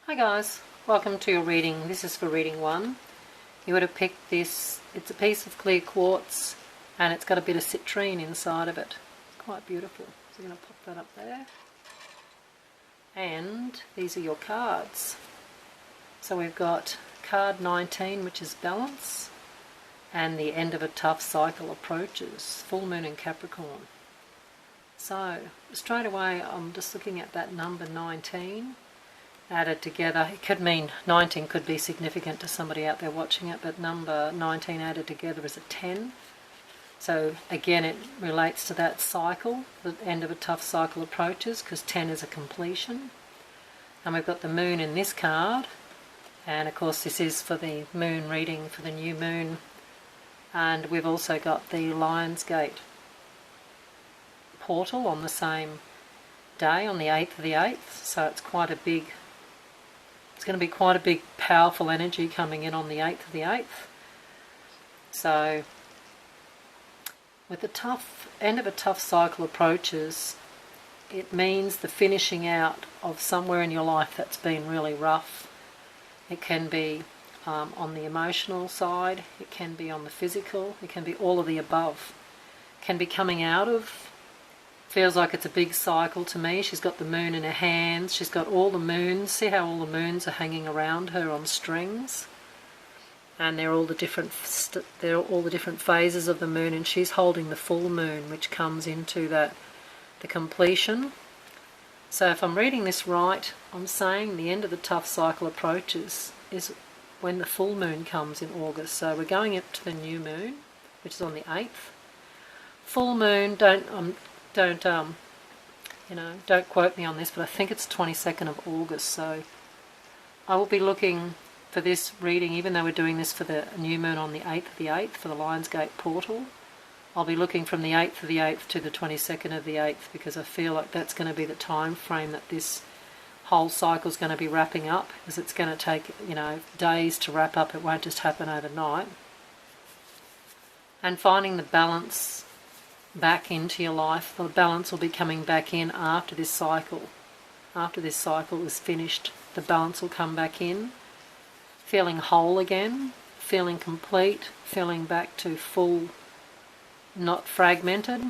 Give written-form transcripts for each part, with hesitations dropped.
Hi guys, welcome to your reading. This is for reading 1. You would have picked this. It's a piece of clear quartz and it's got a bit of citrine inside of it. Quite beautiful. So I'm going to pop that up there. And these are your cards. So we've got card 19, which is balance, and the end of a tough cycle approaches, full moon in Capricorn. So straight away I'm just looking at that number 19 added together. It could mean 19 could be significant to somebody out there watching it, but number 19 added together is a 10. So again, it relates to that cycle, the end of a tough cycle approaches, because 10 is a completion. And we've got the moon in this card, and of course this is for the moon reading for the new moon. And we've also got the Lionsgate portal on the same day, on the 8th of the 8th, so it's quite a big, it's going to be quite a big powerful energy coming in on the 8th of the 8th. So with the tough end of a tough cycle approaches, it means the finishing out of somewhere in your life that's been really rough. It can be on the emotional side, it can be on the physical, it can be all of the above. It can be coming out of, feels like it's a big cycle to me. She's got the moon in her hands, she's got all the moons. See how all the moons are hanging around her on strings? And they're all the different phases of the moon, and she's holding the full moon, which comes into that the completion. So if I'm reading this right, I'm saying the end of the tough cycle approaches is when the full moon comes in August. So we're going up to the new moon, which is on the 8th. Full moon, don't quote me on this, but I think it's 22nd of August. So I will be looking for this reading, even though we're doing this for the new moon on the 8th of the 8th for the Lionsgate portal. I'll be looking from the 8th of the 8th to the 22nd of the 8th, because I feel like that's going to be the time frame that this whole cycle is going to be wrapping up, because it's going to take, days to wrap up. It won't just happen overnight. And finding the balance back into your life, the balance will be coming back in after this cycle. After this cycle is finished, the balance will come back in. Feeling whole again, feeling complete, feeling back to full, not fragmented.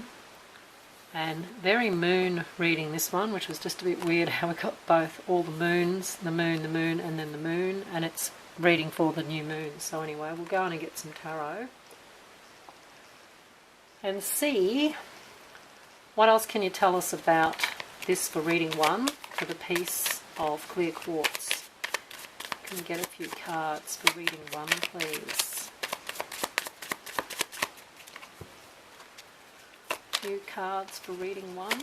And very moon reading this one, which was just a bit weird how we got both, all the moons, the moon, and then the moon, and it's reading for the new moon. So anyway, we'll go on and get some tarot and see what else can you tell us about this for reading 1 for the piece of clear quartz. Can we get a few cards for reading 1, please? A few cards for reading 1. Okay,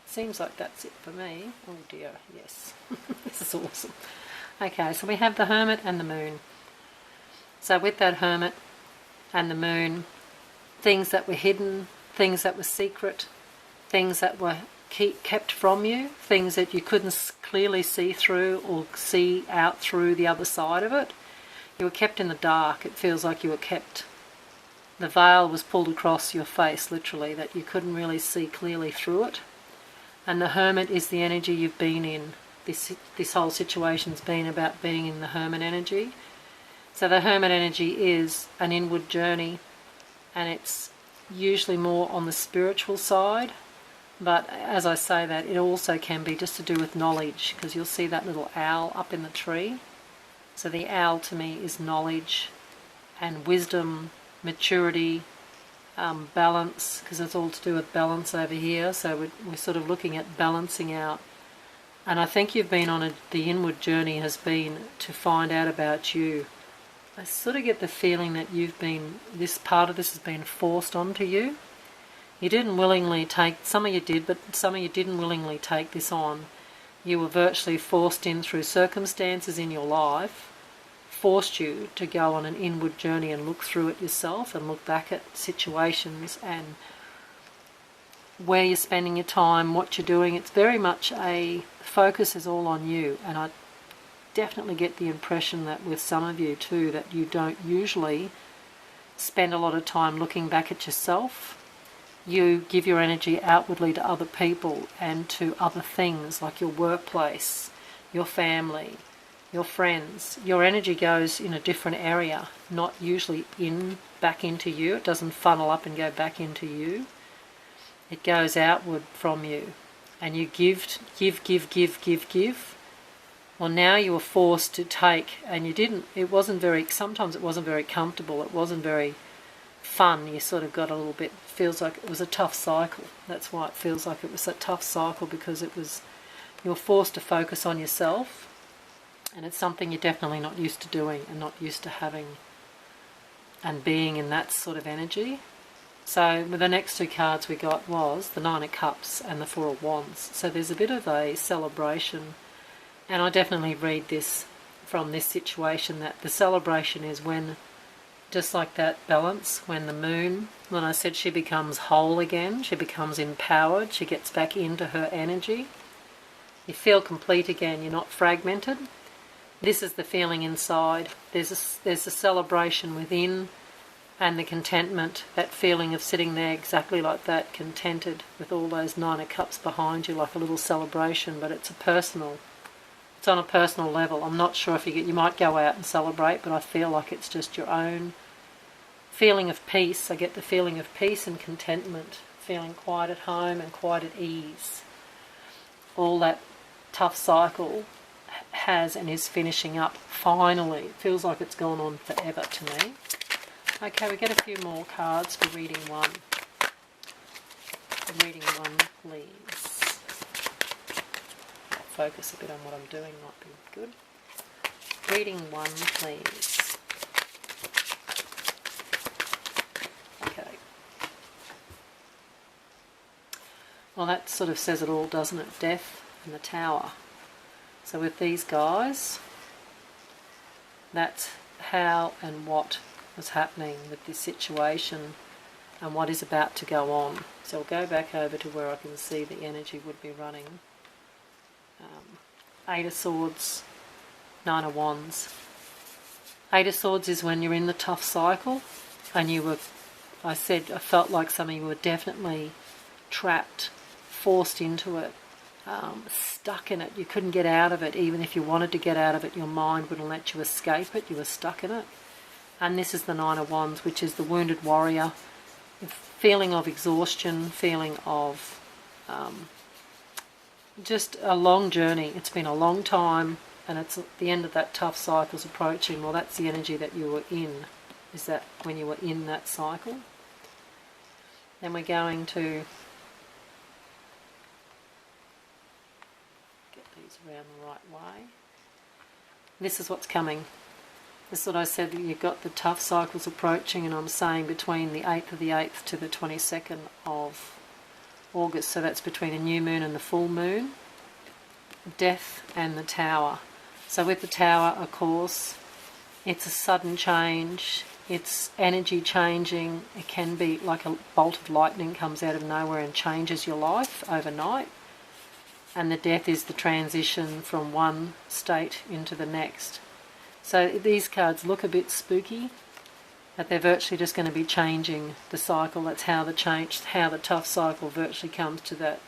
seems like that's it for me. Oh dear, yes. This is awesome. Okay, so we have the Hermit and the Moon. So with that Hermit and the Moon, things that were hidden, things that were secret, things that were kept from you, things that you couldn't clearly see through or see out through the other side of it. You were kept in the dark. It feels like you were kept, the veil was pulled across your face, literally, that you couldn't really see clearly through it. And the Hermit is the energy you've been in. This whole situation's been about being in the Hermit energy. So the Hermit energy is an inward journey, and it's usually more on the spiritual side. But as I say that, it also can be just to do with knowledge, because you'll see that little owl up in the tree. So the owl to me is knowledge and wisdom, maturity, balance, because it's all to do with balance over here. So we're sort of looking at balancing out. And I think you've been on the inward journey has been to find out about you. I sort of get the feeling that you've been, this part of this has been forced onto you. You didn't willingly take, some of you did, but some of you didn't willingly take this on. You were virtually forced in through circumstances in your life, forced you to go on an inward journey and look through it yourself and look back at situations and where you're spending your time, what you're doing. It's very much a focus is all on you, and I definitely get the impression that with some of you too, that you don't usually spend a lot of time looking back at yourself. you give your energy outwardly to other people and to other things like your workplace, your family, your friends. Your energy goes in a different area, not usually back into you. It doesn't funnel up and go back into you. It goes outward from you. And you give. Well, now you were forced to take, and you didn't. Sometimes it wasn't very comfortable. It wasn't very fun. You sort of got a little bit, feels like it was a tough cycle. That's why it feels like it was a tough cycle, because you were forced to focus on yourself. And it's something you're definitely not used to doing and not used to having and being in that sort of energy. So with the next two cards we got was the Nine of Cups and the Four of Wands. So there's a bit of a celebration, and I definitely read this from this situation, that the celebration is when, just like that balance, when the moon, when I said she becomes whole again, she becomes empowered, she gets back into her energy. You feel complete again, you're not fragmented. This is the feeling inside. There's a celebration within, and the contentment, that feeling of sitting there exactly like that, contented with all those Nine of Cups behind you, like a little celebration, but it's on a personal level. I'm not sure if you might go out and celebrate, but I feel like it's just your own feeling of peace. I get the feeling of peace and contentment, feeling quite at home and quite at ease. All that tough cycle has and is finishing up finally. It feels like it's gone on forever to me. Okay, we get a few more cards for reading one. For reading one, please. I'll focus a bit on what I'm doing, might be good. Reading one, please. Okay. Well, that sort of says it all, doesn't it? Death and the Tower. So with these guys, that's how and what was happening with this situation and what is about to go on. So I'll go back over to where I can see the energy would be running. Eight of Swords, Nine of Wands. Eight of Swords is when you're in the tough cycle, and I felt like some of you were definitely trapped, forced into it, stuck in it. You couldn't get out of it. Even if you wanted to get out of it, your mind wouldn't let you escape it. You were stuck in it. And this is the Nine of Wands, which is the wounded warrior. Feeling of exhaustion, feeling of just a long journey. It's been a long time, and it's the end of that tough cycle's approaching. Well, that's the energy that you were in. Is that when you were in that cycle? Then we're going to get these around the right way. This is what's coming. This is what I said, you've got the tough cycles approaching, and I'm saying between the 8th of the 8th to the 22nd of August, so that's between a new moon and the full moon. Death and the Tower. So with the Tower, of course, it's a sudden change, it's energy changing. It can be like a bolt of lightning comes out of nowhere and changes your life overnight. And the Death is the transition from one state into the next. So these cards look a bit spooky, but they're virtually just going to be changing the cycle. That's how the tough cycle virtually comes to that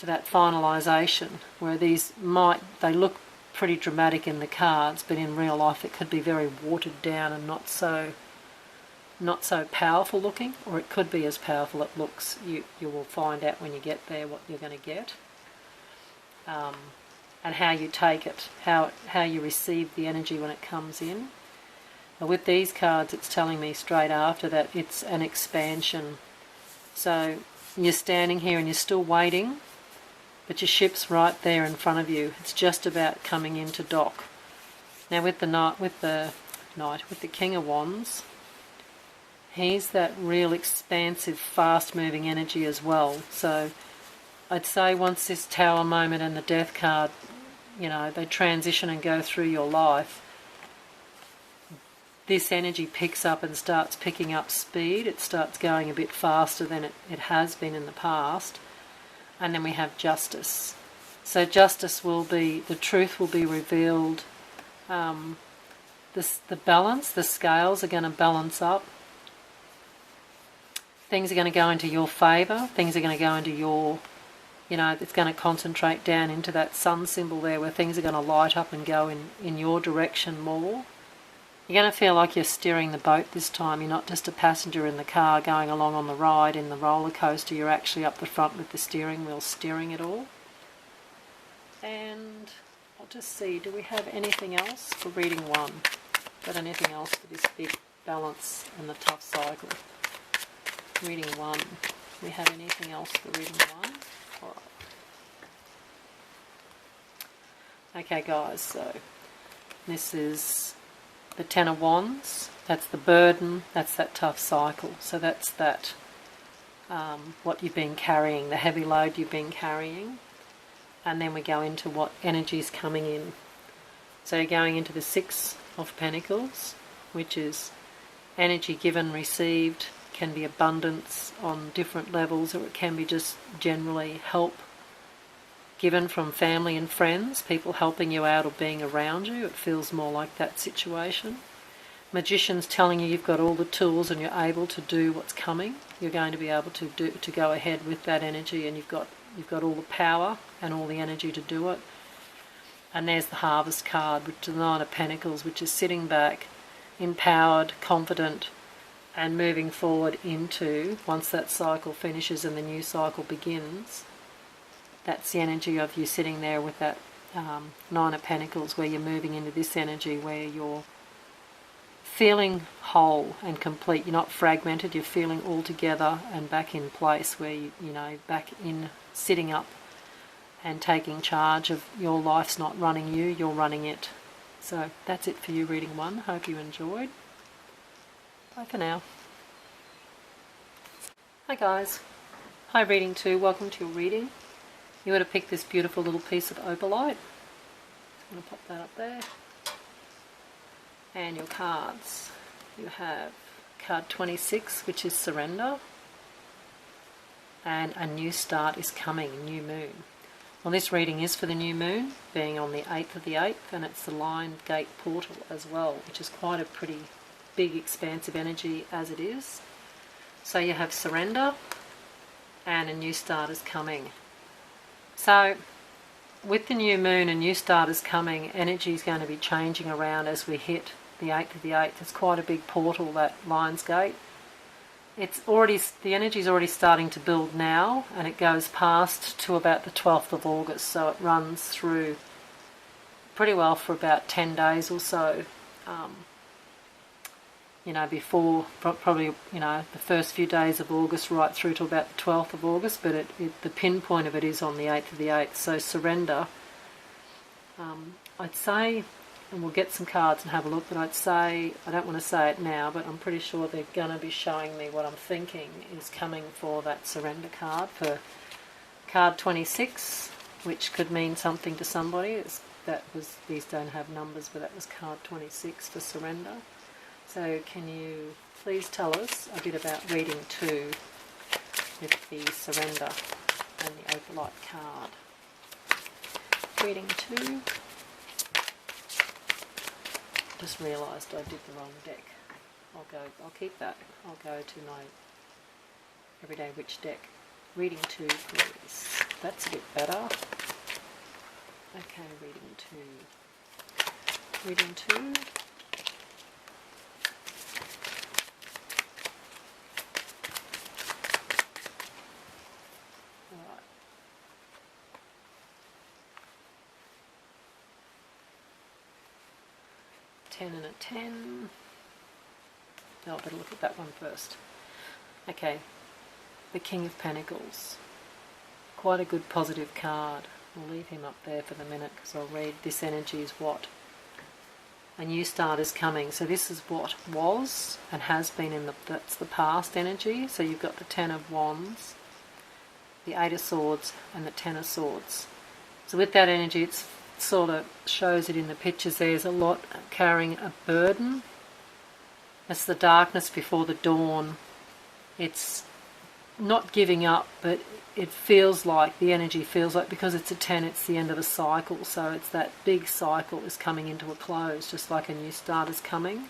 finalisation, where they look pretty dramatic in the cards, but in real life it could be very watered down and not so powerful looking, or it could be as powerful it looks. You will find out when you get there what you're going to get. And how you take it, how you receive the energy when it comes in. But with these cards, it's telling me straight after that it's an expansion. So you're standing here and you're still waiting, but your ship's right there in front of you. It's just about coming into dock. Now with the King of Wands, he's that real expansive, fast-moving energy as well. So I'd say once this Tower moment and the Death card, they transition and go through your life, this energy picks up and starts picking up speed. It starts going a bit faster than it has been in the past. And then we have Justice. So Justice the truth will be revealed. The balance, the scales are going to balance up. things are going to go into your favour, things are going to go into your, you know, it's going to concentrate down into that sun symbol there where things are going to light up and go in your direction more. You're going to feel like you're steering the boat this time. You're not just a passenger in the car going along on the ride in the roller coaster. You're actually up the front with the steering wheel steering it all. And I'll just see, do we have anything else for reading 1? Got anything else for this big balance and the tough cycle? Reading 1. Do we have anything else for reading 1? All right. Okay guys, so this is the Ten of Wands. That's the burden, that's that tough cycle. So that's that, what you've been carrying, the heavy load you've been carrying. And then we go into what energy is coming in. So you're going into the Six of Pentacles, which is energy given, received, can be abundance on different levels, or it can be just generally help given from family and friends, people helping you out or being around you. It feels more like that situation. Magician's telling you you've got all the tools and you're able to do what's coming. You're going to be able to go ahead with that energy, and you've got all the power and all the energy to do it. And there's the Harvest card, which is the Nine of Pentacles, which is sitting back, empowered, confident, and moving forward into, once that cycle finishes and the new cycle begins, that's the energy of you sitting there with that Nine of Pentacles, where you're moving into this energy where you're feeling whole and complete. You're not fragmented, you're feeling all together and back in place, where you know, back in sitting up and taking charge of your life's not running you, you're running it. So that's it for you, reading 1. Hope you enjoyed. Bye for now. Hi guys. Hi reading 2. Welcome to your reading. You would have picked this beautiful little piece of Opalite. I'm going to pop that up there. And your cards. You have card 26, which is Surrender. And a new start is coming, new moon. Well, this reading is for the new moon, being on the 8th of the 8th, and it's the Lion Gate portal as well, which is quite a pretty big, expansive energy as it is. So you have surrender, and a new start is coming. So, with the new moon and new start is coming, energy is going to be changing around as we hit the 8th of the 8th. It's quite a big portal, that Lion's Gate. The energy is already starting to build now, and it goes past to about the 12th of August, so it runs through pretty well for about 10 days or so, you know, before probably, you know, the first few days of August right through to about the 12th of August, but the pinpoint of it is on the 8th of the 8th. So surrender, I'd say, and we'll get some cards and have a look, but I'd say, I don't want to say it now, but I'm pretty sure they're going to be showing me what I'm thinking is coming for that surrender card, for card 26, which could mean something to somebody. These don't have numbers, but that was card 26 for surrender. So can you please tell us a bit about reading 2 with the surrender and the Opalite card. Reading 2. Just realised I did the wrong deck. I'll keep that. I'll go to my Everyday Witch deck. Reading 2, please. That's a bit better. Okay, reading 2. Reading 2. Alright. Ten and a 10. Oh, I better look at that one first. Okay, the King of Pentacles. Quite a good positive card. We'll leave him up there for the minute because I'll read this energy is what. A new start is coming. So this is what was and has been that's the past energy. So you've got the Ten of Wands, the Eight of Swords, and the Ten of Swords. So with that energy, it's sort of shows it in the pictures. There's a lot carrying a burden. It's the darkness before the dawn. It's not giving up, but it feels like, the energy feels like, because it's a 10, it's the end of a cycle. So it's that big cycle is coming into a close, just like a new start is coming.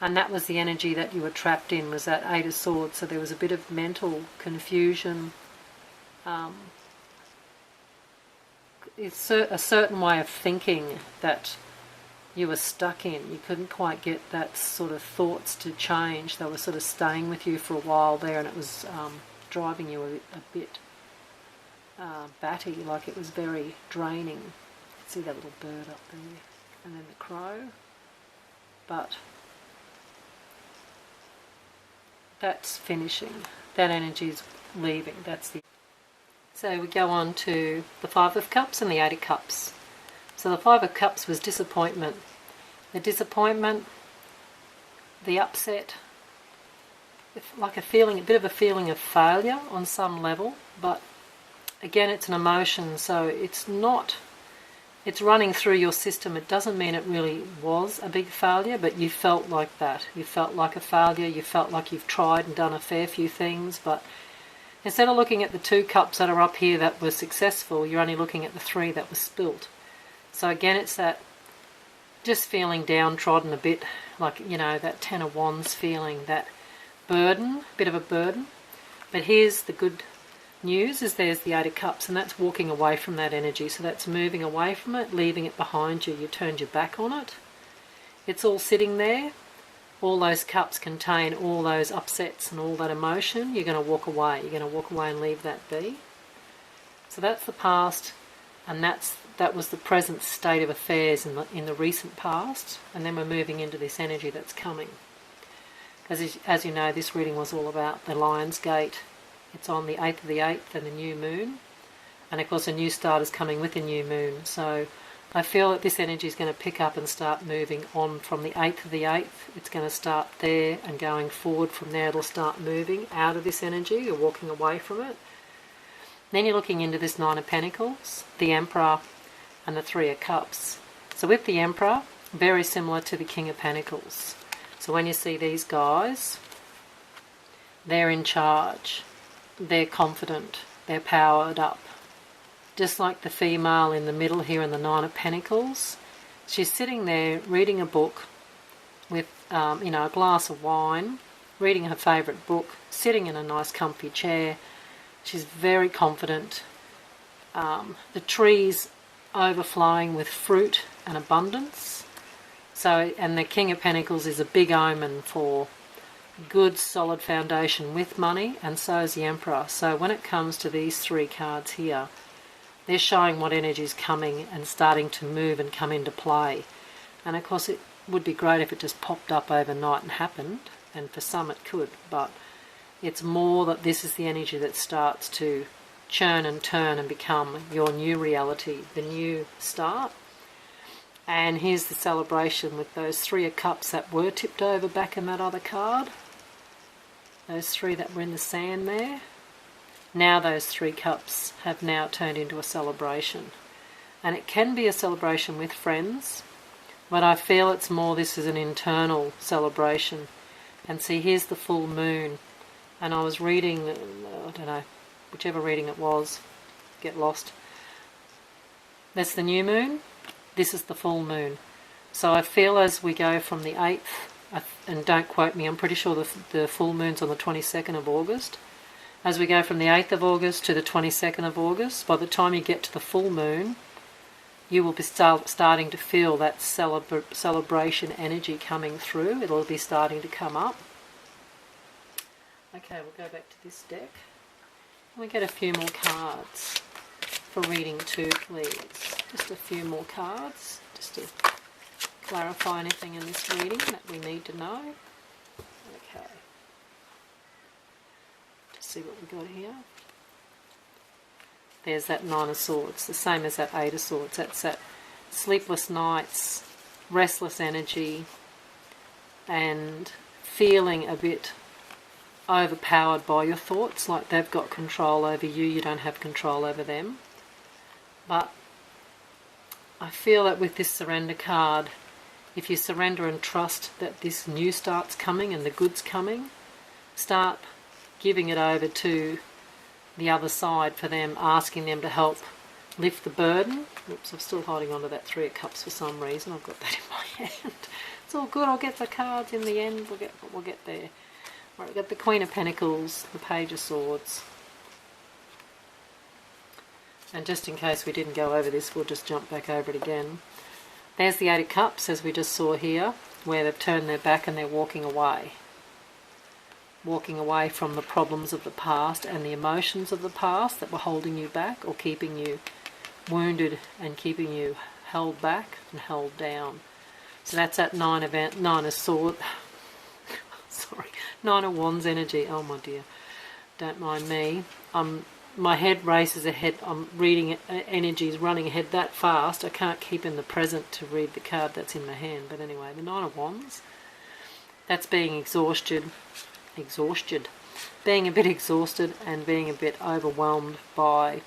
And that was the energy that you were trapped in, was that Eight of Swords. So there was a bit of mental confusion. It's a certain way of thinking that you were stuck in. You couldn't quite get that sort of thoughts to change. They were sort of staying with you for a while there, and it was driving you a bit batty, like it was very draining. See that little bird up there, and then the crow. But that's finishing. That energy's leaving. That's the. So we go on to the Five of Cups and the Eight of Cups. So the Five of Cups was disappointment. The disappointment, the upset, like a bit of a feeling of failure on some level, but again, it's an emotion, so it's running through your system. It doesn't mean it really was a big failure, but you felt like that. You felt like a failure. You felt like you've tried and done a fair few things, but instead of looking at the 2 cups that are up here that were successful, you're only looking at the 3 that were spilt. So again, it's that just feeling downtrodden a bit, like, you know, that Ten of Wands feeling, that burden, bit of a burden. But here's the good news, is there's the Eight of Cups, and that's walking away from that energy. So that's moving away from it, leaving it behind you. You turned your back on it. It's all sitting there. All those cups contain all those upsets and all that emotion. You're going to walk away. You're going to walk away and leave that be. So that's the past, and that was the present state of affairs in the recent past, and then we're moving into this energy that's coming. As you know, this reading was all about the Lion's Gate. It's on the 8th of the 8th and the new moon, and of course a new start is coming with the new moon. So I feel that this energy is going to pick up and start moving on from the 8th of the 8th. It's going to start there, and going forward from there it'll start moving out of this energy. You're walking away from it. Then you're looking into this Nine of Pentacles, the Emperor, and the Three of Cups. So with the Emperor, very similar to the King of Pentacles. So when you see these guys, they're in charge, they're confident, they're powered up. Just like the female in the middle here in the Nine of Pentacles, she's sitting there reading a book with a glass of wine, reading her favourite book, sitting in a nice comfy chair. She's very confident. The trees overflowing with fruit and abundance. So, and the King of Pentacles is a big omen for good solid foundation with money, and so is the Emperor. So when it comes to these 3 cards here, they're showing what energy is coming and starting to move and come into play. And of course it would be great if it just popped up overnight and happened, and for some it could, but it's more that this is the energy that starts to churn and turn and become your new reality, the new start. And here's the celebration with those 3 of Cups that were tipped over back in that other card. Those 3 that were in the sand there. Now those 3 cups have now turned into a celebration. And it can be a celebration with friends, but I feel it's more this is an internal celebration. And see, here's the full moon. And I was reading, I don't know, whichever reading it was, get lost. That's the new moon. This is the full moon. So I feel as we go from the 8th, and don't quote me, I'm pretty sure the full moon's on the 22nd of August. As we go from the 8th of August to the 22nd of August, by the time you get to the full moon, you will be starting to feel that celebration energy coming through. It'll be starting to come up. Okay, we'll go back to this deck. We get a few more cards for reading 2, please. Just a few more cards, just to clarify anything in this reading that we need to know. Okay. Just see what we got here. There's that Nine of Swords, the same as that Eight of Swords. That's that sleepless nights, restless energy, and feeling a bit overpowered by your thoughts, like they've got control over you, you don't have control over them. But I feel that with this surrender card, if you surrender and trust that this new start's coming and the good's coming, start giving it over to the other side for them, asking them to help lift the burden, Oops, I'm still holding on to that Three of Cups for some reason. I've got that in my hand. It's all good. I'll get the cards in the end. We'll get there. Right, we've got the Queen of Pentacles, the Page of Swords. And just in case we didn't go over this, we'll just jump back over it again. There's the Eight of Cups, as we just saw here, where they've turned their back and they're walking away. Walking away from the problems of the past and the emotions of the past that were holding you back or keeping you wounded and keeping you held back and held down. So that's that Nine of Wands energy. Oh my dear, don't mind me. My head races ahead. I'm reading energies running ahead that fast. I can't keep in the present to read the card that's in my hand. But anyway, the Nine of Wands. That's being exhausted, being a bit exhausted and being a bit overwhelmed by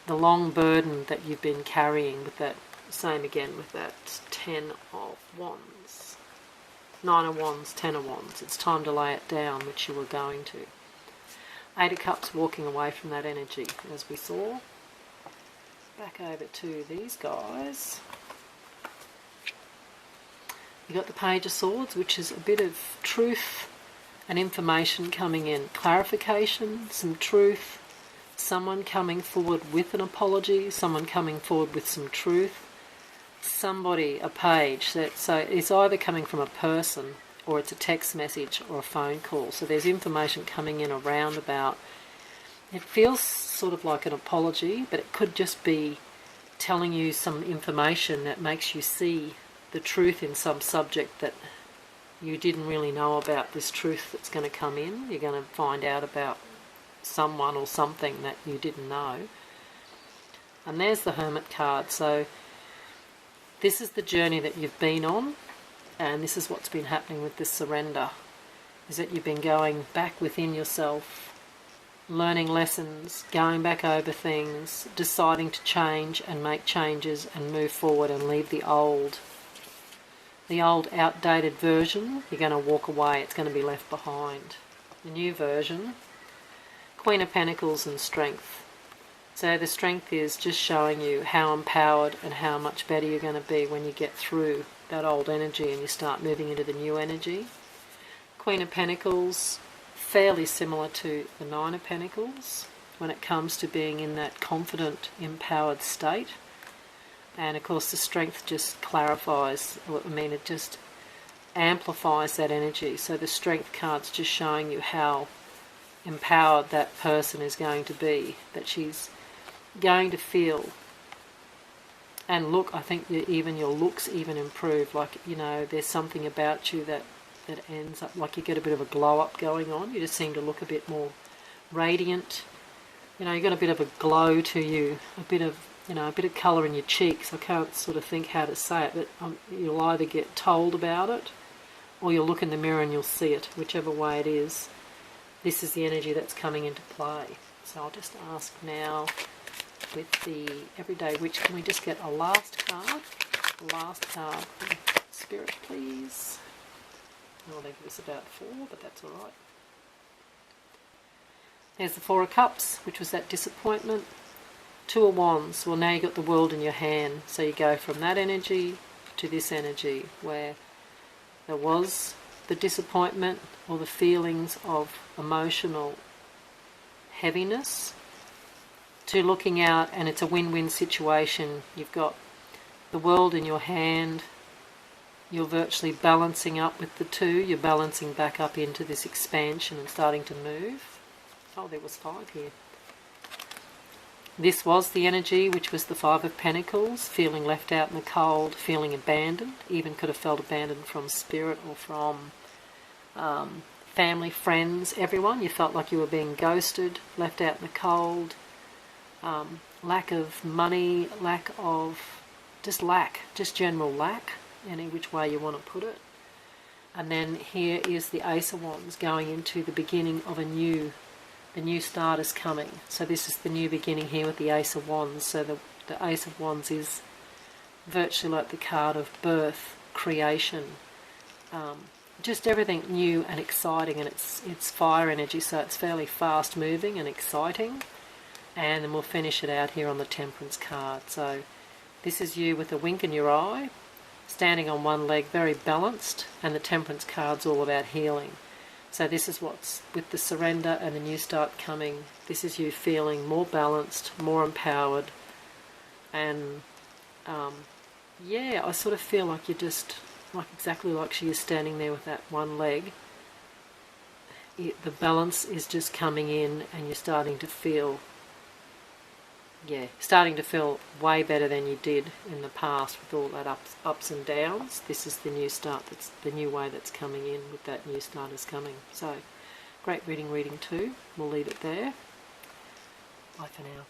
the long burden that you've been carrying with that. Same again with that Ten of Wands. Nine of Wands, Ten of Wands. It's time to lay it down, which you were going to. Eight of Cups walking away from that energy, as we saw. Back over to these guys. You got the Page of Swords, which is a bit of truth and information coming in. Clarification, some truth, someone coming forward with an apology, someone coming forward with some truth. Somebody, a page, so it's either coming from a person or it's a text message or a phone call. So there's information coming in around about. It feels sort of like an apology, but it could just be telling you some information that makes you see the truth in some subject that you didn't really know about. This truth that's going to come in. You're going to find out about someone or something that you didn't know. And there's the Hermit card. So this is the journey that you've been on. And this is what's been happening with this surrender, is that you've been going back within yourself, learning lessons, going back over things, deciding to change and make changes and move forward and leave the old outdated version. You're going to walk away. It's going to be left behind. The new version, Queen of Pentacles and Strength. So the Strength is just showing you how empowered and how much better you're going to be when you get through that old energy and you start moving into the new energy. Queen of Pentacles, fairly similar to the Nine of Pentacles when it comes to being in that confident, empowered state. And of course the Strength just clarifies, it just amplifies that energy. So the Strength card's just showing you how empowered that person is going to be, that she's going to feel. And look, I think even your looks even improve. Like, there's something about you that ends up like you get a bit of a glow up going on. You just seem to look a bit more radiant. You got a bit of a glow to you, a bit of colour in your cheeks. I can't sort of think how to say it, but you'll either get told about it or you'll look in the mirror and you'll see it, whichever way it is. This is the energy that's coming into play. So I'll just ask now, with the Everyday Witch, can we just get a last card? Last card. Spirit, please. Oh, they give us about 4, but that's alright. There's the Four of Cups, which was that disappointment. Two of Wands. Well, now you've got the World in your hand. So you go from that energy to this energy, where there was the disappointment or the feelings of emotional heaviness, to looking out, and it's a win-win situation. You've got the World in your hand. You're virtually balancing up with the two. You're balancing back up into this expansion and starting to move. Oh, there was 5 here. This was the energy, which was the Five of Pentacles, feeling left out in the cold, feeling abandoned. Even could have felt abandoned from spirit or from family, friends, everyone. You felt like you were being ghosted, left out in the cold. Lack of money, just general lack, any which way you want to put it. And then here is the Ace of Wands going into the beginning of the new start is coming. So this is the new beginning here with the Ace of Wands. So the Ace of Wands is virtually like the card of birth, creation, just everything new and exciting, and it's fire energy, so it's fairly fast moving and exciting. And then we'll finish it out here on the Temperance card. So This is you with a wink in your eye, standing on one leg, very balanced, and the Temperance card's all about healing. So this is what's with the surrender and the new start coming. This is you feeling more balanced, more empowered, and yeah, I sort of feel like you're just exactly like she is standing there with that one leg. The balance is just coming in, and you're starting to feel, way better than you did in the past with all that ups and downs. This is the new start, that's the new way that's coming in with that new start is coming. So, great reading 2. We'll leave it there. Bye for now.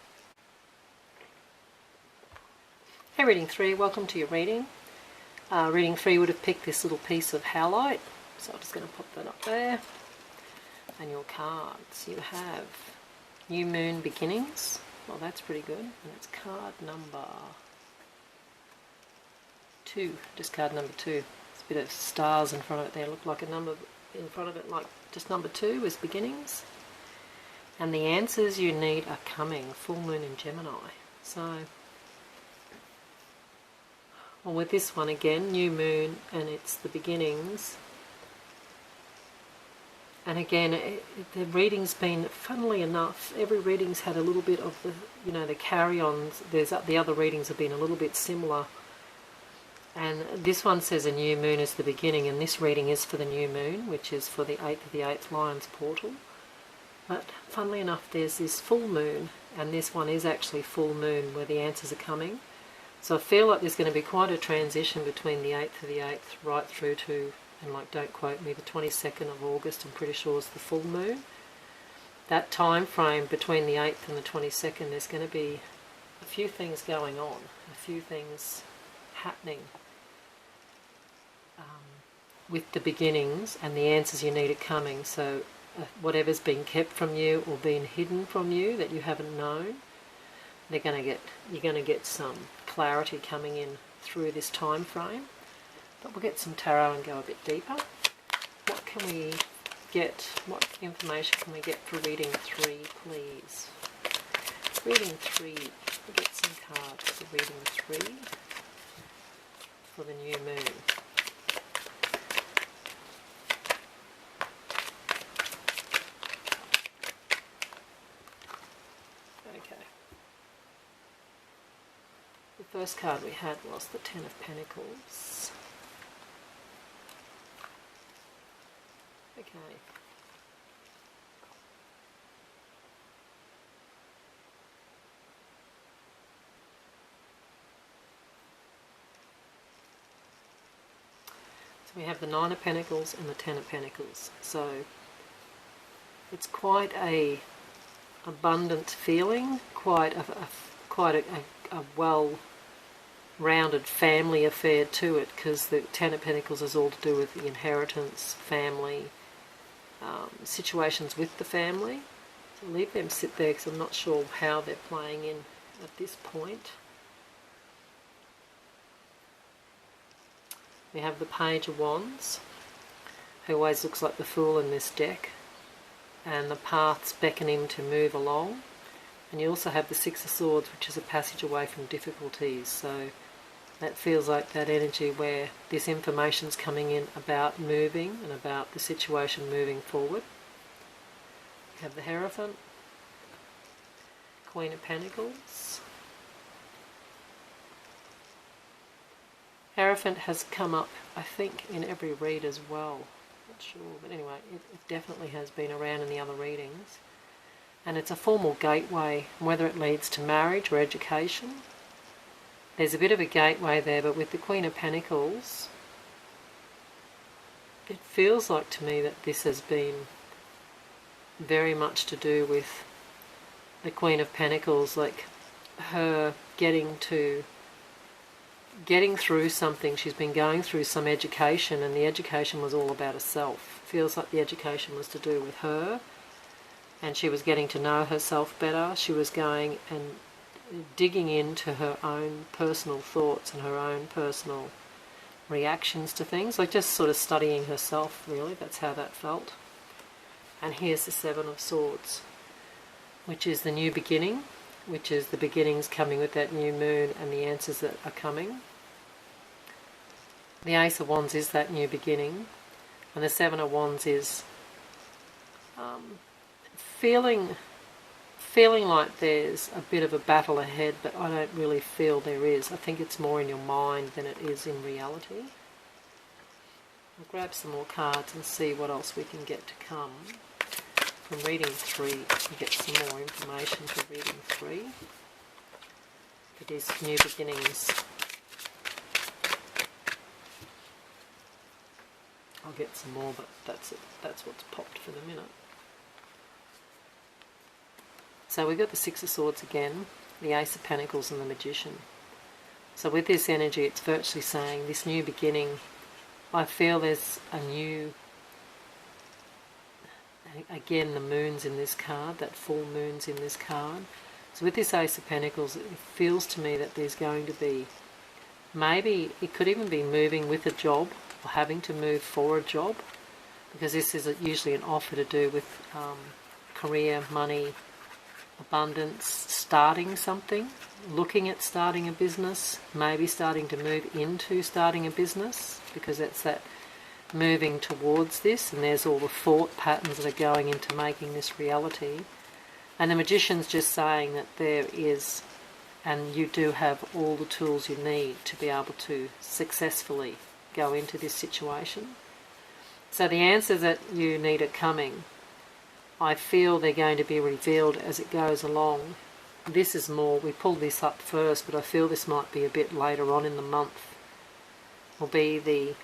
Hey, reading 3, welcome to your reading. Reading 3 would have picked this little piece of Howlite, so I'm just going to pop that up there. And your cards, you have New Moon Beginnings. Well, that's pretty good. And it's card number 2. Just card number 2. There's a bit of stars in front of it there. Look like a number in front of it, like just number 2 is Beginnings. And the answers you need are coming. Full Moon in Gemini. So, well, with this one again, New Moon, and it's the Beginnings. And again, the reading's been, funnily enough, every reading's had a little bit of the, the carry-ons. The other readings have been a little bit similar. And this one says a new moon is the beginning, and this reading is for the new moon, which is for the 8th of the 8th Lion's portal. But funnily enough, there's this full moon, and this one is actually full moon where the answers are coming. So I feel like there's going to be quite a transition between the 8th of the 8th right through to, and like, don't quote me, the 22nd of August, I'm pretty sure, is the full moon. That time frame between the 8th and the 22nd, there's going to be a few things going on, a few things happening with the beginnings, and the answers you need are coming. So whatever's been kept from you or been hidden from you that you haven't known, you're going to get some clarity coming in through this time frame. But we'll get some tarot and go a bit deeper. What can we get? What information can we get for reading 3, please? Reading 3. We'll get some cards for reading 3 for the new moon. Okay. The first card we had was the Ten of Pentacles. Okay. So we have the Nine of Pentacles and the Ten of Pentacles. So it's quite a abundant feeling, quite a well-rounded family affair to it, because the Ten of Pentacles is all to do with the inheritance, family, situations with the family. So leave them sit there because I'm not sure how they're playing in at this point. We have the Page of Wands, who always looks like the Fool in this deck, and the paths beckon him to move along. And you also have the Six of Swords, which is a passage away from difficulties. So that feels like that energy where this information's coming in about moving and about the situation moving forward. We have the Hierophant, Queen of Pentacles. Hierophant has come up, I think, in every read as well. Not sure, but anyway, it definitely has been around in the other readings. And it's a formal gateway, whether it leads to marriage or education. There's a bit of a gateway there, but with the Queen of Pentacles, it feels like to me that this has been very much to do with the Queen of Pentacles, like her getting through something. She's been going through some education, and the education was all about herself. Feels like the education was to do with her, and she was getting to know herself better. She was going and digging into her own personal thoughts and her own personal reactions to things, like just sort of studying herself, really. That's how that felt. And here's the Seven of Swords, which is the new beginning. which is the beginnings coming with that new moon and the answers that are coming. The Ace of Wands is that new beginning, and the Seven of Wands is feeling like there's a bit of a battle ahead, but I don't really feel there is. I think it's more in your mind than it is in reality. We'll grab some more cards and see what else we can get to come. From reading 3, we get some more information for reading 3. It is new beginnings. I'll get some more, but that's it. That's what's popped for the minute. So we've got the Six of Swords again, the Ace of Pentacles and the Magician. So with this energy, it's virtually saying this new beginning, I feel there's a new, again the moon's in this card, that full moon's in this card. So with this Ace of Pentacles, it feels to me that there's going to be, maybe it could even be moving with a job or having to move for a job, because this is usually an offer to do with career, money, abundance, starting something, looking at starting a business, maybe starting to move into starting a business, because that's that moving towards this, and there's all the thought patterns that are going into making this reality. And the Magician's just saying that there is, and you do have all the tools you need to be able to successfully go into this situation. So the answers that you need are coming. I feel they're going to be revealed as it goes along. This is more, we pulled this up first, but I feel this might be a bit later on in the month. Will be the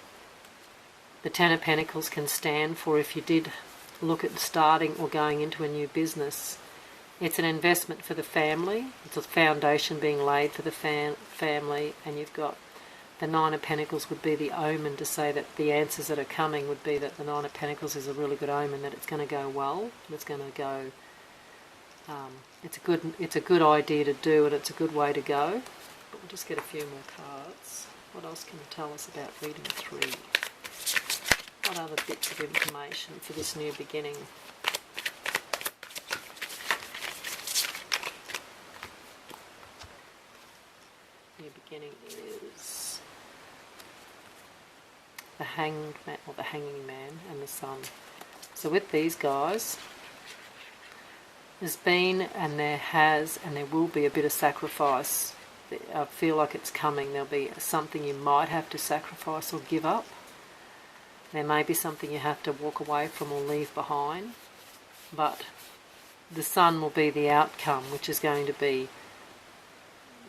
Ten of Pentacles can stand for if you did look at starting or going into a new business. It's an investment for the family. It's a foundation being laid for the family, and you've got the Nine of Pentacles would be the omen to say that the answers that are coming would be that the Nine of Pentacles is a really good omen, that it's going to go well, it's going to go, it's a good idea to do, and it's a good way to go. But we'll just get a few more cards. What else can you tell us about reading 3? What other bits of information for this new beginning? New beginning is the Hanged Man, or the Hanging Man, and the Sun. So with these guys, there's been, and there has, and there will be a bit of sacrifice. I feel like it's coming. There'll be something you might have to sacrifice or give up. There may be something you have to walk away from or leave behind. But the Sun will be the outcome, which is going to be,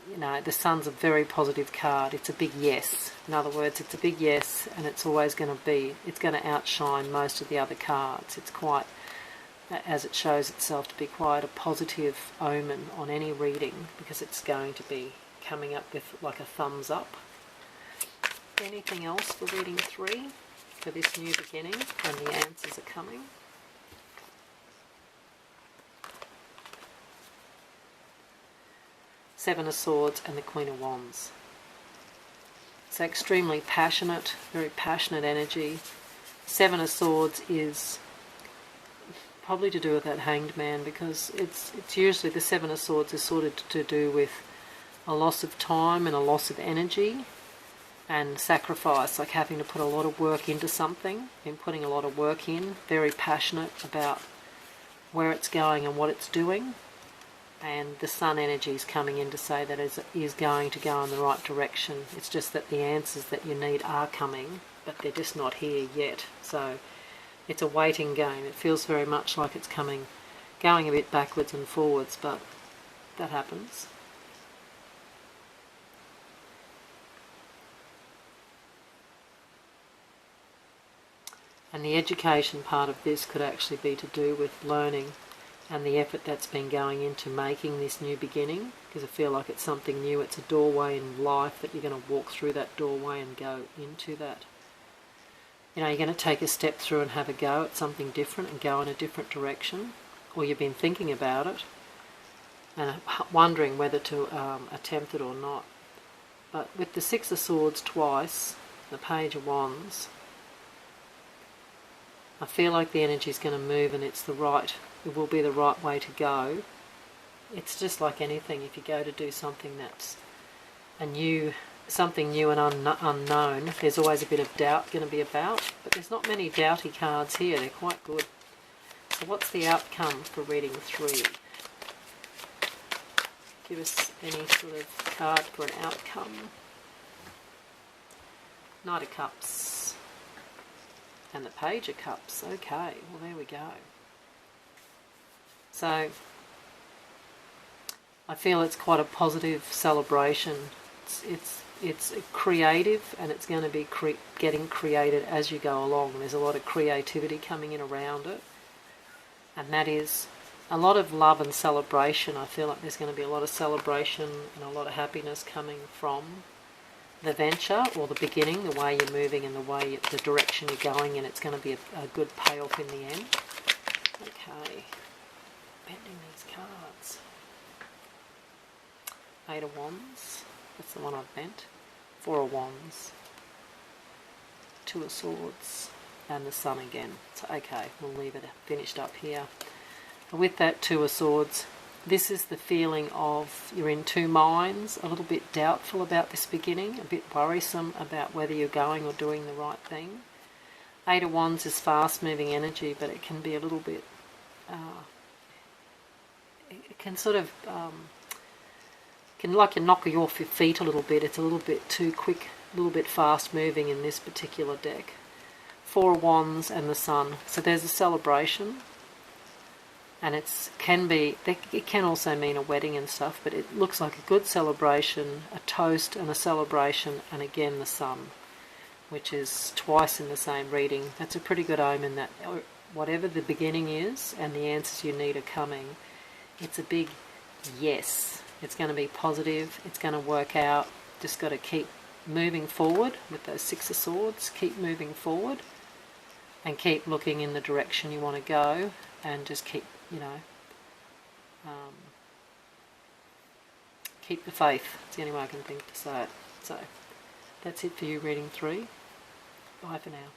you know, the Sun's a very positive card. It's a big yes. In other words, it's a big yes, and it's always going to be, it's going to outshine most of the other cards. It's quite, as it shows itself to be quite a positive omen on any reading, because it's going to be coming up with like a thumbs up. Anything else for reading 3 for this new beginning, and the answers are coming? Seven of Swords and the Queen of Wands. So extremely passionate, very passionate energy. Seven of Swords is probably to do with that Hanged Man, because it's usually the Seven of Swords is sort of to do with a loss of time and a loss of energy and sacrifice, like having to put a lot of work into something, and putting a lot of work in, very passionate about where it's going and what it's doing. And the Sun energy is coming in to say that it is going to go in the right direction. It's just that the answers that you need are coming, but they're just not here yet. So it's a waiting game. It feels very much like it's coming, going a bit backwards and forwards, but that happens. And the education part of this could actually be to do with learning and the effort that's been going into making this new beginning, because I feel like it's something new. It's a doorway in life that you're going to walk through that doorway and go into that. You know, you're going to take a step through and have a go at something different and go in a different direction, or you've been thinking about it and wondering whether to attempt it or not. But with the Six of Swords twice, the Page of Wands, I feel like the energy is going to move, and it's the right, it will be the right way to go. it's just like anything. If you go to do something that's something new and unknown, there's always a bit of doubt going to be about, but there's not many doubty cards here. They're quite good. So what's the outcome for reading 3? Give us any sort of card for an outcome. Knight of Cups and the Page of Cups. Okay, well there we go. So I feel it's quite a positive celebration. It's creative, and it's going to be getting created as you go along. There's a lot of creativity coming in around it, and that is a lot of love and celebration. I feel like there's going to be a lot of celebration and a lot of happiness coming from the venture, or the beginning, the way you're moving and the direction you're going in. It's going to be a good payoff in the end. Okay, bending these cards. 8 of Wands, that's the one I've bent. 4 of Wands, 2 of Swords, and the Sun again. So okay, we'll leave it finished up here. With that 2 of Swords, this is the feeling of you're in two minds, a little bit doubtful about this beginning, a bit worrisome about whether you're going or doing the right thing. 8 of Wands is fast-moving energy, but it can be a little bit, it can sort of, can like you knock you off your feet a little bit. It's a little bit too quick, a little bit fast-moving in this particular deck. 4 of Wands and the Sun. So there's a celebration. And it can also mean a wedding and stuff, but it looks like a good celebration, a toast and a celebration, and again the Sun, which is twice in the same reading. That's a pretty good omen that whatever the beginning is and the answers you need are coming. It's a big yes. It's going to be positive. It's going to work out. Just got to keep moving forward with those 6 of Swords. Keep moving forward and keep looking in the direction you want to go, and just keep, keep the faith. It's the only way I can think to say it. So that's it for you, reading 3. Bye for now.